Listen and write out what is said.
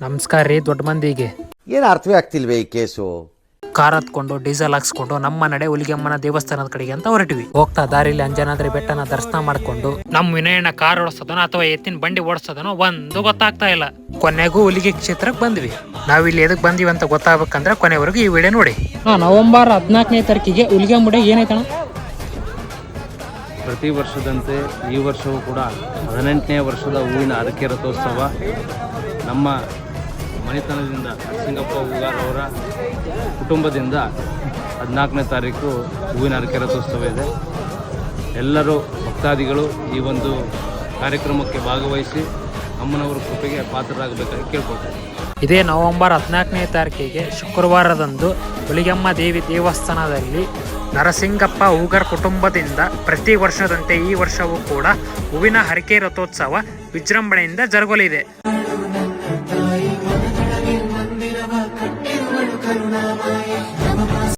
ನಮಸ್ಕಾರ ರೀ ದೊಡ್ಡ ಮಂದಿಗೆ. ಏನು ಅರ್ಥವೇ ಆಗ್ತಿಲ್ವೇ ಈ ಕೇಸು? ಕಾರ್ ಹತ್ಕೊಂಡು ಡೀಸೆಲ್ ಹಾಕ್ಸ್ಕೊಂಡು ನಮ್ಮ ನಡೆ ಹುಲಿಗೆಮ್ಮನ ದೇವಸ್ಥಾನದ ಕಡೆಗೆ ಅಂತ ಹೊರಟಿವಿ. ಹೋಗ್ತಾ ದಾರಿಲಿ ಅಂಜನಾದ್ರಿ ಬೆಟ್ಟನ ದರ್ಶನ ಮಾಡ್ಕೊಂಡು ನಮ್ ವಿನಯಣ್ಣ ಕಾರ್ ಓಡಿಸೋದನೋ ಅಥವಾ ಎತ್ತಿನ ಬಂಡಿ ಓಡಿಸೋದನೋ ಒಂದು ಗೊತ್ತಾಗ್ತಾ ಇಲ್ಲ. ಕೊನೆಗೂ ಹುಲಿಗೆ ಕ್ಷೇತ್ರಕ್ಕೆ ಬಂದ್ವಿ. ನಾವಿಲ್ಲಿ ಎದಕ್ ಬಂದಿವಿ ಅಂತ ಗೊತ್ತಾಗಬೇಕಂದ್ರೆ ಕೊನೆವರೆಗೂ ಈ ವಿಡಿಯೋ ನೋಡಿ. ನವೆಂಬರ್ 14ನೇ ತಾರೀಕಿಗೆ ಹುಲಿಗೆಮ್ಮ ಏನಾಯ್ತಣ? ಪ್ರತಿ ವರ್ಷದಂತೆ ಈ ವರ್ಷವೂ ಕೂಡ 18ನೇ ವರ್ಷದ ಹೂವಿನ ಹರಕೆ ರಥೋತ್ಸವ ನಮ್ಮ ಮನೆತನದಿಂದ ಸಿಂಗಪ್ಪ ಹೂಗಾರ್ ಅವರ ಕುಟುಂಬದಿಂದ 14ನೇ ತಾರೀಕು ಹೂವಿನ ಹರಕೆ ರಥೋತ್ಸವ ಇದೆ. ಎಲ್ಲರೂ ಭಕ್ತಾದಿಗಳು ಈ ಒಂದು ಕಾರ್ಯಕ್ರಮಕ್ಕೆ ಭಾಗವಹಿಸಿ ಅಮ್ಮನವರ ಕೃಪೆಗೆ ಪಾತ್ರರಾಗಬೇಕಾಗಿ ಕೇಳ್ಕೊಳ್ತಾರೆ. ಇದೇ ನವೆಂಬರ್ 14ನೇ ತಾರೀಕಿಗೆ ಶುಕ್ರವಾರದಂದು ಹುಲಿಗೆಮ್ಮ ದೇವಿ ದೇವಸ್ಥಾನದಲ್ಲಿ ನರಸಿಂಗಪ್ಪ ಹೂಗಾರ್ ಕುಟುಂಬದಿಂದ ಪ್ರತಿ ವರ್ಷದಂತೆ ಈ ವರ್ಷವೂ ಕೂಡ ಹೂವಿನ ಹರಕೆ ರಥೋತ್ಸವ ವಿಜೃಂಭಣೆಯಿಂದ ಜರುಗಲಿದೆ. ಮಂದಿರವ ಕಟ್ಟಿರುವಳು ಕರುಣಾಮಯಿ.